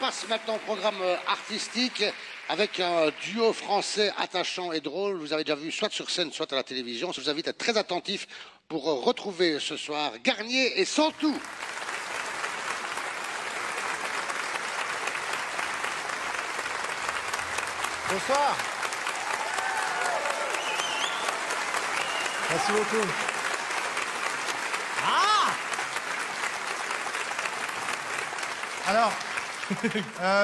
passe maintenant au programme artistique avec un duo français attachant et drôle. Vous avez déjà vu soit sur scène, soit à la télévision. Je vous invite à être très attentif pour retrouver ce soir Garnier et Santou. Bonsoir. Merci beaucoup. Alors,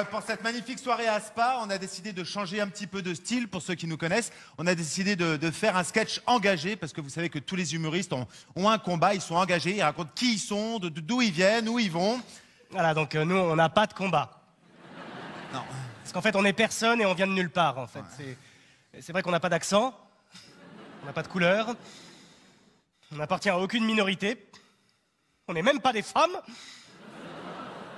pour cette magnifique soirée à Spa, on a décidé de changer un petit peu de style, pour ceux qui nous connaissent. On a décidé de faire un sketch engagé, parce que vous savez que tous les humoristes ont un combat, ils sont engagés, ils racontent qui ils sont, d'où ils viennent, où ils vont. Voilà, donc nous, on n'a pas de combat. Non. Parce qu'en fait, on est personne et on vient de nulle part, en fait. Ouais. C'est vrai qu'on n'a pas d'accent, on n'a pas de couleur, on n'appartient à aucune minorité, on n'est même pas des femmes.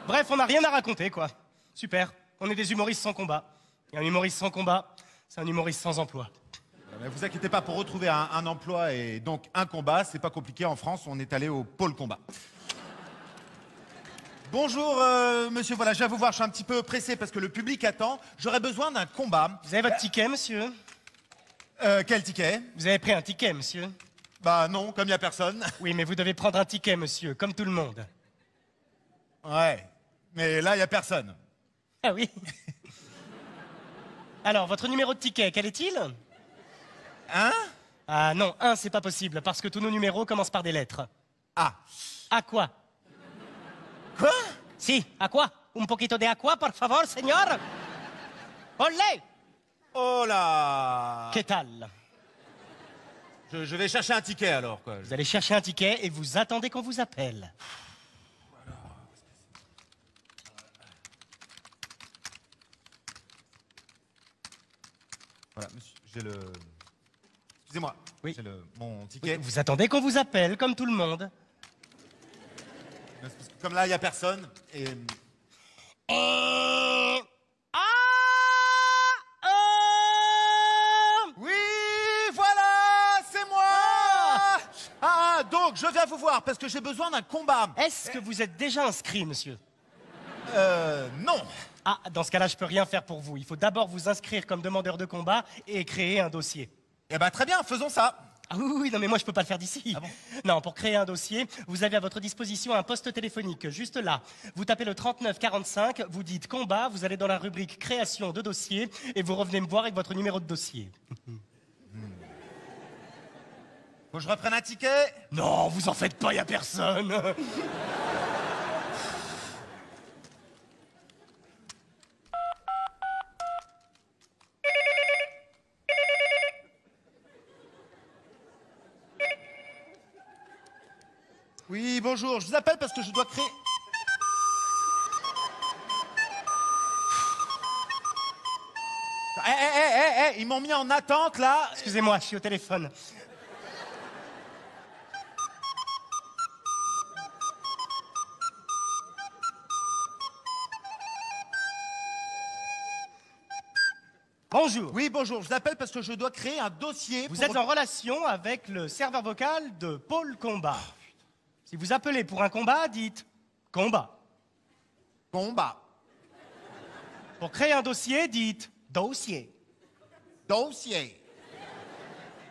Bref, on n'a rien à raconter, quoi. Super, on est des humoristes sans combat. Et un humoriste sans combat, c'est un humoriste sans emploi. Mais vous inquiétez pas, pour retrouver un emploi et donc un combat, c'est pas compliqué. En France, on est allé au pôle combat. Bonjour, monsieur, voilà, je viens vous voir, je suis un petit peu pressé parce que le public attend. J'aurais besoin d'un combat. Vous avez votre ticket, monsieur? Quel ticket? Vous avez pris un ticket, monsieur? Bah non, comme il n'y a personne. Oui, mais vous devez prendre un ticket, monsieur, comme tout le monde. Ouais, mais là, il n'y a personne. Ah oui. Alors, votre numéro de ticket, quel est-il? Hein? Ah non, c'est pas possible, parce que tous nos numéros commencent par des lettres. Ah. À quoi? Quoi? Si, à quoi? Un poquito de agua, por favor, señor? Olé! Oh là! Que tal? Je vais chercher un ticket alors, quoi. Vous allez chercher un ticket et vous attendez qu'on vous appelle. Voilà, monsieur, j'ai le... Excusez-moi, oui. J'ai mon ticket. Oui, vous attendez qu'on vous appelle, comme tout le monde. Parce que comme là, il n'y a personne, et... Oui, voilà, c'est moi. Donc, je viens vous voir parce que j'ai besoin d'un combat. Est-ce que vous êtes déjà inscrit, monsieur? Non. Ah, dans ce cas-là, je peux rien faire pour vous. Il faut d'abord vous inscrire comme demandeur de combat et créer un dossier. Eh ben, très bien, faisons ça. Ah oui, non, mais moi, je peux pas le faire d'ici. Ah bon? Non, pour créer un dossier, vous avez à votre disposition un poste téléphonique, juste là. Vous tapez le 3945, vous dites combat, vous allez dans la rubrique création de dossier et vous revenez me voir avec votre numéro de dossier. Faut que je reprenne un ticket? Non, vous en faites pas, y a personne. Oui, bonjour, je vous appelle parce que je dois créer... Ils m'ont mis en attente, là. Excusez-moi, je suis au téléphone. Bonjour. Oui, bonjour, je vous appelle parce que je dois créer un dossier Vous pour... êtes en relation avec le serveur vocal de Pôle Combat. Si vous appelez pour un combat, dites combat. Combat. Pour créer un dossier, dites dossier. Dossier.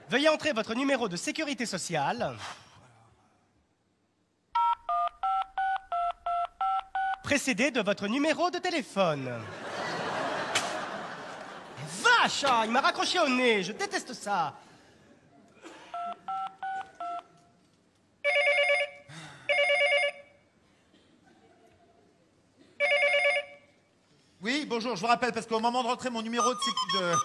Veuillez entrer votre numéro de sécurité sociale. Précédé de votre numéro de téléphone. Vache, il m'a raccroché au nez, je déteste ça. Oui, bonjour, je vous rappelle parce qu'au moment de rentrer mon numéro de sécurité...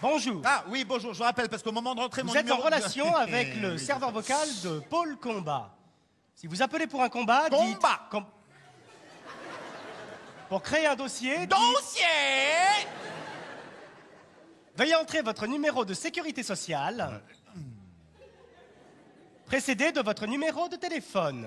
Bonjour. Ah oui, bonjour, je vous rappelle parce qu'au moment de rentrer mon Vous êtes numéro... en relation avec le serveur vocal de Pôle Combat. Si vous appelez pour un combat, dites... Combat. Pour créer un dossier... Dossier. Veuillez entrer votre numéro de sécurité sociale. précédé de votre numéro de téléphone.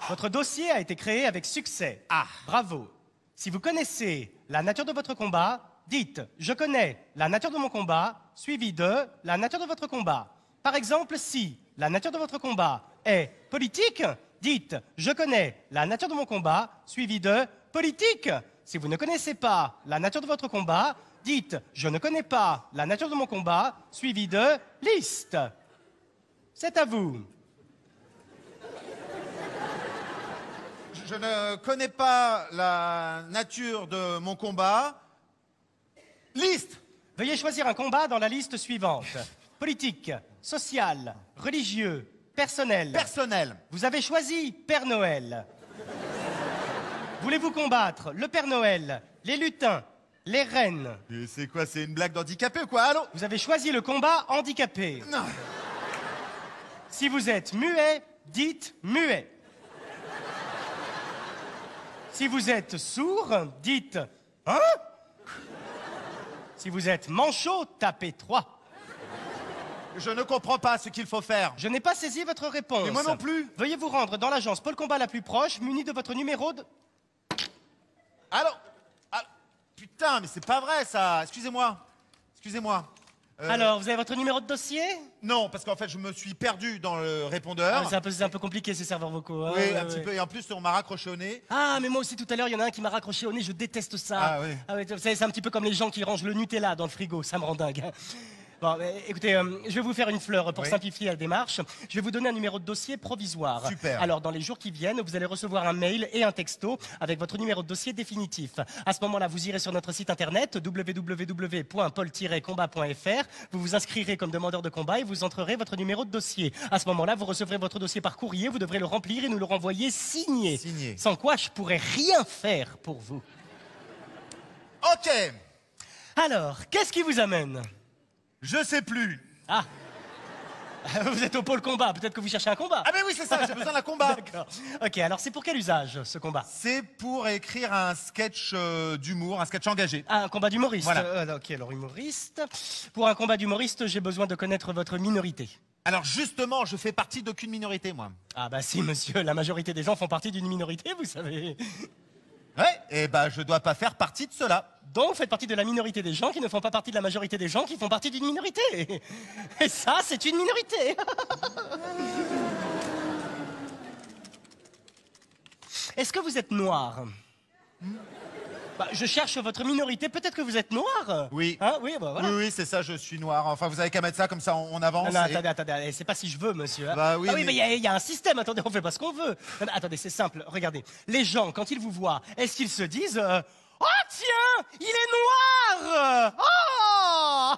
Votre dossier a été créé avec succès. Ah. Bravo. Si vous connaissez la nature de votre combat, dites « Je connais la nature de mon combat » suivi de « La nature de votre combat ». Par exemple, si la nature de votre combat est politique, dites « Je connais la nature de mon combat » suivi de « Politique ». Si vous ne connaissez pas la nature de votre combat, dites « Je ne connais pas la nature de mon combat » suivi de « Liste ». C'est à vous. Je ne connais pas la nature de mon combat. Liste. Veuillez choisir un combat dans la liste suivante. Politique, social, religieux, personnel. Personnel. Vous avez choisi Père Noël. Voulez-vous combattre le Père Noël, les lutins, les reines? Et c'est quoi, c'est une blague d'handicapé ou quoi? Allô? Vous avez choisi le combat handicapé. Non. Si vous êtes muet, dites muet. Si vous êtes sourd, dites « Hein ?» Si vous êtes manchot, tapez 3. Je ne comprends pas ce qu'il faut faire. Je n'ai pas saisi votre réponse. Et moi non plus. Veuillez vous rendre dans l'agence Pôle Combat la plus proche, muni de votre numéro de... Allô? Ah, putain, mais c'est pas vrai ça. Excusez-moi. Excusez-moi. Alors, vous avez votre numéro de dossier? Non, parce qu'en fait, je me suis perdu dans le répondeur. Ah, c'est un peu compliqué ces serveurs vocaux. Hein, Oui, ouais, un petit ouais. peu. Et en plus, on m'a raccroché au nez. Ah, mais moi aussi tout à l'heure, il y en a un qui m'a raccroché au nez, je déteste ça. Ah oui. Ouais, vous savez, c'est un petit peu comme les gens qui rangent le Nutella dans le frigo, ça me rend dingue. Hein. Bon, écoutez, je vais vous faire une fleur pour Oui. simplifier la démarche. Je vais vous donner un numéro de dossier provisoire. Super. Alors, dans les jours qui viennent, vous allez recevoir un mail et un texto avec votre numéro de dossier définitif. À ce moment-là, vous irez sur notre site internet www.pol-combat.fr. Vous vous inscrirez comme demandeur de combat et vous entrerez votre numéro de dossier. À ce moment-là, vous recevrez votre dossier par courrier. Vous devrez le remplir et nous le renvoyer signé. Signé. Sans quoi, je pourrais rien faire pour vous. Ok. Alors, qu'est-ce qui vous amène? Je sais plus. Ah. Vous êtes au pôle combat, peut-être que vous cherchez un combat. Ah mais oui, c'est ça, j'ai besoin d'un combat. D'accord. Ok, alors c'est pour quel usage, ce combat? C'est pour écrire un sketch d'humour, un sketch engagé. Ah, un combat d'humoriste. Voilà. Ok, alors humoriste. Pour un combat d'humoriste, j'ai besoin de connaître votre minorité. Alors justement, je fais partie d'aucune minorité, moi. Ah bah si, monsieur, la majorité des gens font partie d'une minorité, vous savez. Ouais, et ben je dois pas faire partie de cela. Donc vous faites partie de la minorité des gens qui ne font pas partie de la majorité des gens qui font partie d'une minorité. Et ça, c'est une minorité. Est-ce que vous êtes noir? Bah, je cherche votre minorité, peut-être que vous êtes noir. Oui. Hein, oui, bah voilà. Oui, c'est ça, je suis noir. Enfin, vous avez qu'à mettre ça, comme ça on avance. Ah non, et- attendez, c'est pas si je veux, monsieur. Hein. Bah oui, Ah oui, mais- mais il y a un système, attendez, on fait pas ce qu'on veut. Non, mais attendez, c'est simple, regardez. Les gens, quand ils vous voient, est-ce qu'ils se disent oh tiens, il est noir. Oh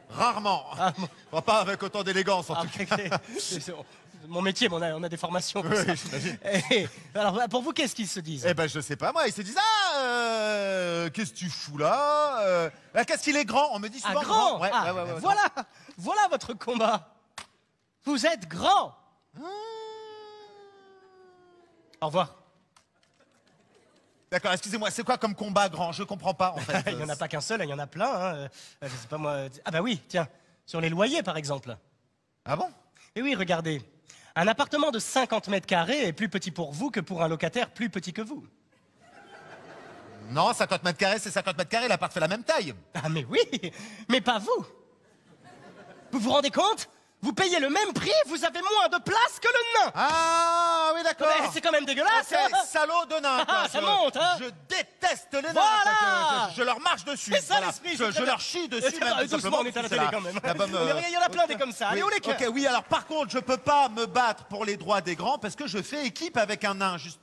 Rarement. Ah, bon. Enfin, pas avec autant d'élégance, en Ah, tout cas. ok. C'est mon métier, mais on a des formations pour Oui, ça. j'imagine. Alors, pour vous, qu'est-ce qu'ils se disent? Eh ben, je sais pas, moi. Ils se disent, qu'est-ce que tu fous là qu'est-ce qu'il est grand? On me dit Ah, souvent grand. Ouais, Ah, ouais, ouais, voilà, voilà votre combat. Vous êtes grand. Au revoir. D'accord, excusez-moi, c'est quoi comme combat grand? Je comprends pas, en fait. Il n'y en a pas qu'un seul, il y en a plein. Hein. Je sais pas moi. Ah bah oui, tiens, sur les loyers par exemple. Ah bon? Et oui, regardez. Un appartement de 50 mètres carrés est plus petit pour vous que pour un locataire plus petit que vous. Non, 50 mètres carrés, c'est 50 mètres carrés, l'appart fait la même taille. Ah mais oui, mais pas vous. Vous vous rendez compte? Vous payez le même prix, vous avez moins de place que le nain. Ah, oui, d'accord. Mais c'est quand même dégueulasse. Ok, hein. salaud de nain. quoi. Ah, ça monte, hein. Je déteste les nains. Voilà. quoi. Je leur marche dessus. C'est ça voilà. l'esprit. Je c'est très leur bien. chie dessus, même, tout Doucement, simplement, on est à la c'est télé quand même. la bonne, Mais il y en a plein des comme ça. Allez, oui, où les cœurs? Ok, oui, alors par contre, je peux pas me battre pour les droits des grands parce que je fais équipe avec un nain. Juste...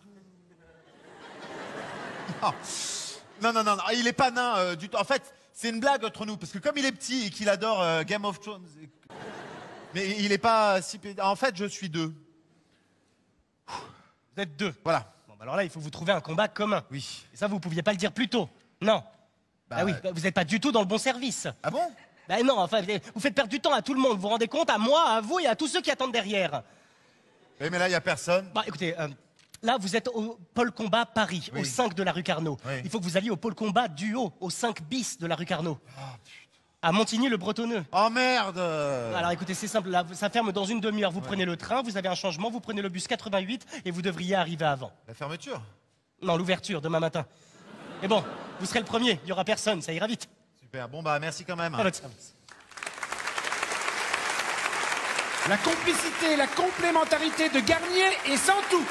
Non, non, non, non, il est pas nain du tout. En fait, c'est une blague entre nous parce que comme il est petit et qu'il adore Game of Thrones, mais il est pas si. En fait, je suis deux. Vous êtes deux. Voilà. Bon, bah alors là, il faut vous trouver un combat commun. Oui. Et ça, vous pouviez pas le dire plus tôt. Non. Bah, Ah oui, vous n'êtes pas du tout dans le bon service. Ah bon? Ben non, enfin, vous faites perdre du temps à tout le monde. Vous vous rendez compte? À moi, à vous et à tous ceux qui attendent derrière. Oui, mais là, il n'y a personne. Bah écoutez, là, vous êtes au pôle combat Paris, Oui. au 5 de la rue Carnot. Oui. Il faut que vous alliez au pôle combat Duo, au 5 bis de la rue Carnot. À Montigny-le-Bretonneux. Oh merde! Alors écoutez, c'est simple, là, ça ferme dans une demi-heure. Vous prenez le train, vous avez un changement, vous prenez le bus 88 et vous devriez arriver avant. La fermeture? Non, l'ouverture, demain matin. Mais bon, vous serez le premier, il n'y aura personne, ça ira vite. Super, bon bah merci quand même. À votre service. La complicité, la complémentarité de Garnier et Santou.